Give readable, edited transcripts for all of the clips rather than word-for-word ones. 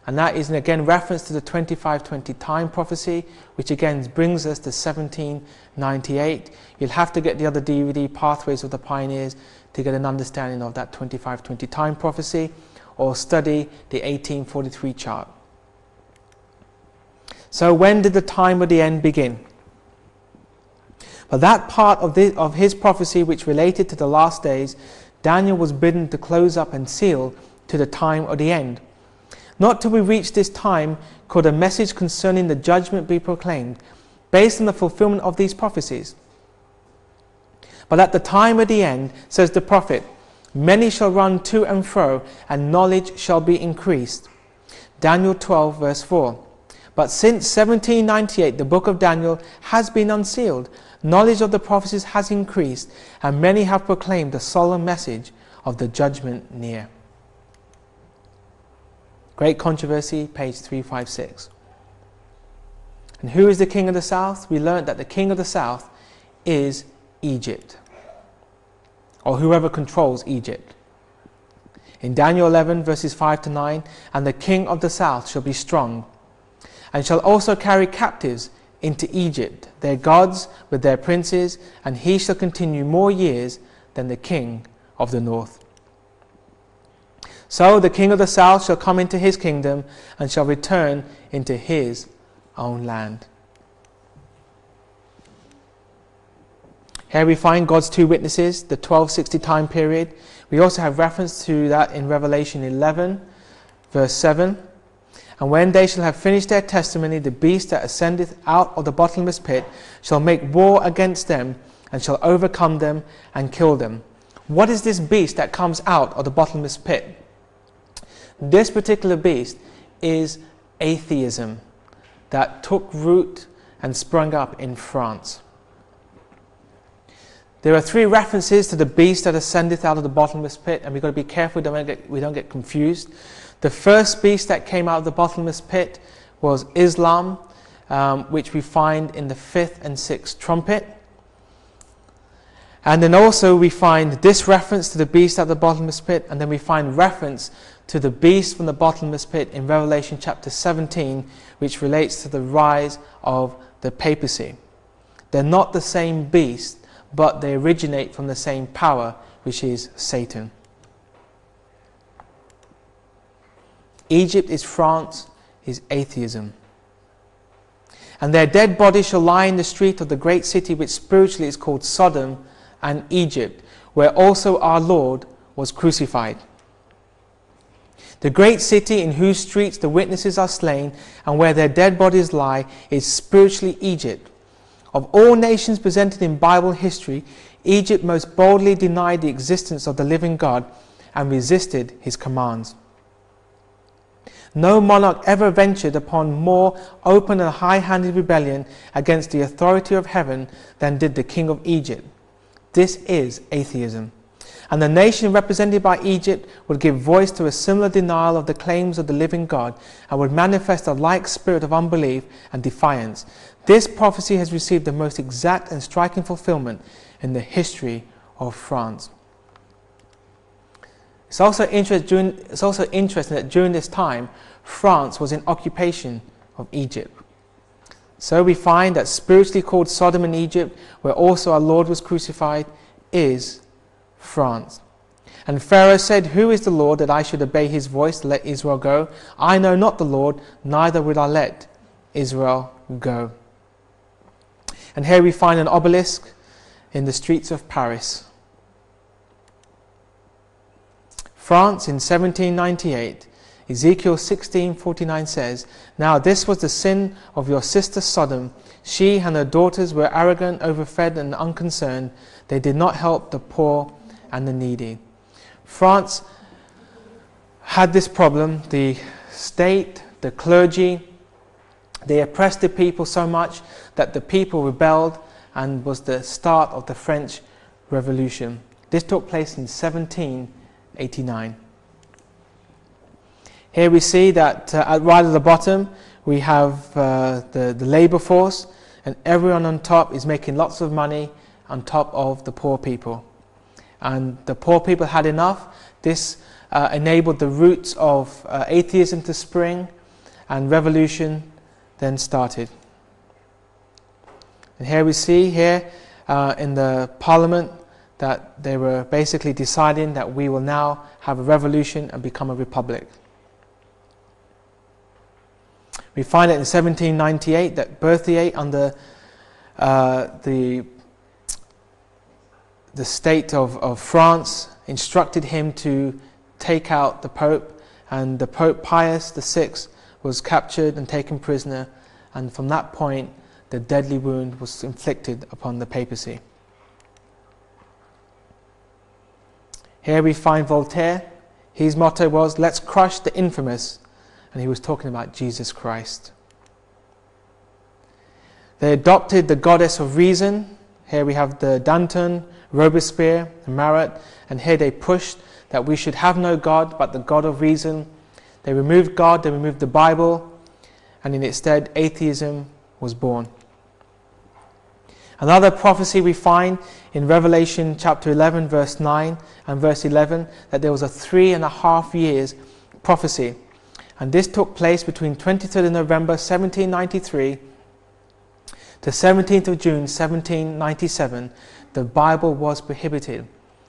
And that is again reference to the 25-20 time prophecy, which again brings us to 1798. You'll have to get the other DVD, Pathways of the Pioneers, to get an understanding of that 25-20 time prophecy, or study the 1843 chart. So when did the time of the end begin? Well, that part of his prophecy which related to the last days, Daniel was bidden to close up and seal to the time of the end. Not till we reach this time could a message concerning the judgment be proclaimed, based on the fulfillment of these prophecies. But at the time of the end, says the prophet, many shall run to and fro, and knowledge shall be increased. Daniel 12 verse 4. But since 1798 the book of Daniel has been unsealed, knowledge of the prophecies has increased, and many have proclaimed the solemn message of the judgment near. Great Controversy, page 356. And who is the king of the south? We learnt that the king of the south is Egypt, or whoever controls Egypt. In Daniel 11 verses 5 to 9, and the king of the south shall be strong, and shall also carry captives into Egypt, their gods with their princes, and he shall continue more years than the king of the north. So the king of the south shall come into his kingdom, and shall return into his own land. Here we find God's two witnesses, the 1260 time period. We also have reference to that in Revelation 11 verse 7. And when they shall have finished their testimony, the beast that ascendeth out of the bottomless pit shall make war against them, and shall overcome them and kill them. What is this beast that comes out of the bottomless pit? This particular beast is atheism that took root and sprung up in France. There are three references to the beast that ascendeth out of the bottomless pit, and we've got to be careful we don't get confused. The first beast that came out of the bottomless pit was Islam, which we find in the 5th and 6th trumpet. And then also we find this reference to the beast out of the bottomless pit, and then we find reference to the beast from the bottomless pit in Revelation chapter 17, which relates to the rise of the papacy. They're not the same beast, but they originate from the same power, which is Satan. Egypt is France, is atheism. And their dead bodies shall lie in the street of the great city, which spiritually is called Sodom and Egypt, where also our Lord was crucified. The great city in whose streets the witnesses are slain, and where their dead bodies lie, is spiritually Egypt. Of all nations presented in Bible history, Egypt most boldly denied the existence of the living God and resisted his commands. No monarch ever ventured upon more open and high-handed rebellion against the authority of heaven than did the king of Egypt. This is atheism. And the nation represented by Egypt would give voice to a similar denial of the claims of the living God, and would manifest a like spirit of unbelief and defiance. This prophecy has received the most exact and striking fulfillment in the history of France. It's also interesting that during this time, France was in occupation of Egypt. So we find that spiritually called Sodom and Egypt, where also our Lord was crucified, is France. And Pharaoh said, "Who is the Lord that I should obey his voice to let Israel go? I know not the Lord, neither will I let Israel go." And here we find an obelisk in the streets of Paris. France in 1798, Ezekiel 16:49 says, "Now this was the sin of your sister Sodom. She and her daughters were arrogant, overfed and unconcerned. They did not help the poor and the needy." France had this problem. The state, the clergy, they oppressed the people so much that the people rebelled, and was the start of the French Revolution. This took place in 1789. Here we see that right at the bottom we have the labor force, and everyone on top is making lots of money on top of the poor people. And the poor people had enough. This enabled the roots of atheism to spring, and revolution then started. And here we see in the parliament that they were basically deciding that we will now have a revolution and become a republic. We find that in 1798 that Berthier, under the state of France, instructed him to take out the Pope, and the Pope Pius VI was captured and taken prisoner, and from that point the deadly wound was inflicted upon the papacy. Here we find Voltaire. His motto was, "Let's crush the infamous," and he was talking about Jesus Christ. They adopted the goddess of reason. Here we have the Danton, Robespierre, and Marat, and here they pushed that we should have no God but the God of reason. They removed God, they removed the Bible, and in its stead atheism was born. Another prophecy we find in Revelation chapter 11 verse 9 and verse 11, that there was a 3.5 years prophecy, and this took place between 23rd of November 1793 to 17th of June 1797. The Bible was prohibited.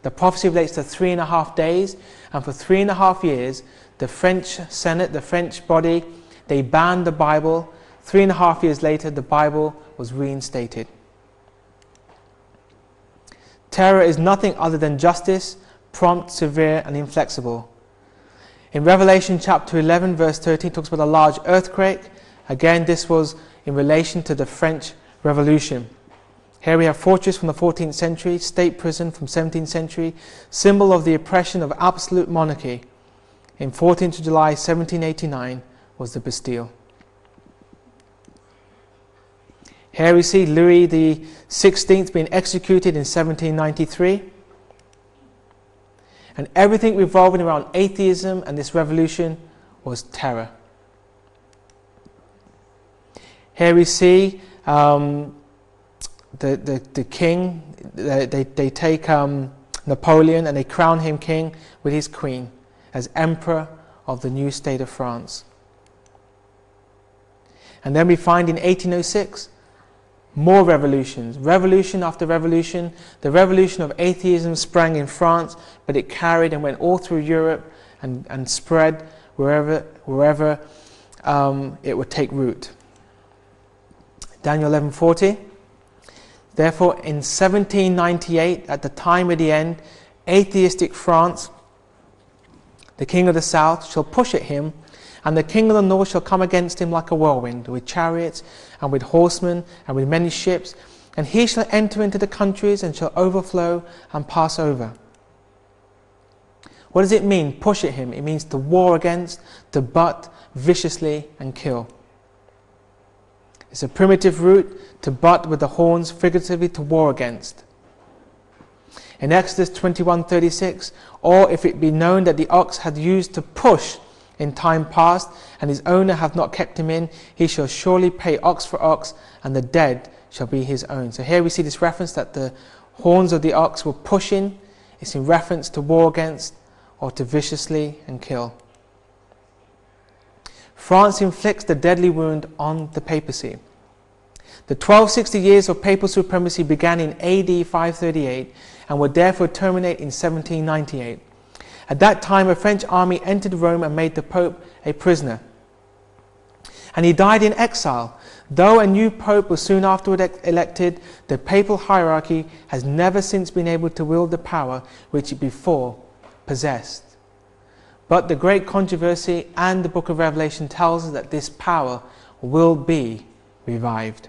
The prophecy relates to 3.5 days, and for 3.5 years the French Senate, the French body, they banned the Bible. 3.5 years later the Bible was reinstated. Terror is nothing other than justice, prompt, severe and inflexible. In Revelation chapter 11 verse 13 it talks about a large earthquake. Again, this was in relation to the French Revolution. Here we have fortress from the 14th century, state prison from 17th century, symbol of the oppression of absolute monarchy. In 14th of July 1789 was the Bastille. Here we see Louis XVI being executed in 1793. And everything revolving around atheism and this revolution was terror. Here we see the king, they take Napoleon and they crown him king with his queen as emperor of the new state of France. And then we find in 1806 more revolutions, revolution after revolution. The revolution of atheism sprang in France, but it carried and went all through Europe and spread wherever it would take root. Daniel 11:40. Therefore, in 1798, at the time of the end, atheistic France, the king of the south shall push at him, and the king of the north shall come against him like a whirlwind, with chariots and with horsemen and with many ships, and he shall enter into the countries and shall overflow and pass over. What does it mean, push at him? It means to war against, to butt viciously and kill. It's a primitive root, to butt with the horns, figuratively to war against. In Exodus 21:36, or if it be known that the ox had used to push in time past, and his owner hath not kept him in, he shall surely pay ox for ox, and the dead shall be his own. So here we see this reference that the horns of the ox were pushing. It's in reference to war against, or to viciously and kill. France inflicts the deadly wound on the papacy. The 1260 years of papal supremacy began in AD 538 and would therefore terminate in 1798. At that time, a French army entered Rome and made the Pope a prisoner. And he died in exile. Though a new Pope was soon afterward elected, the papal hierarchy has never since been able to wield the power which it before possessed. But the great controversy and the book of Revelation tells us that this power will be revived.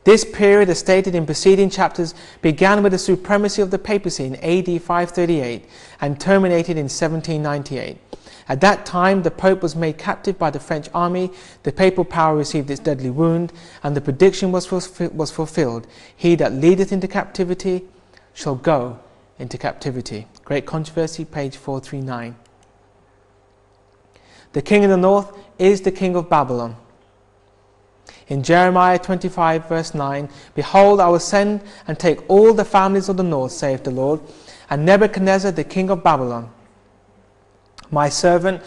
This period, as stated in preceding chapters, began with the supremacy of the papacy in AD 538 and terminated in 1798. At that time, the Pope was made captive by the French army, the papal power received its deadly wound, and the prediction was fulfilled. He that leadeth into captivity shall go into captivity. Great Controversy, page 439. The king of the north is the king of Babylon. In Jeremiah 25 verse 9, behold, I will send and take all the families of the north, saith the Lord, and Nebuchadnezzar the king of Babylon, my servant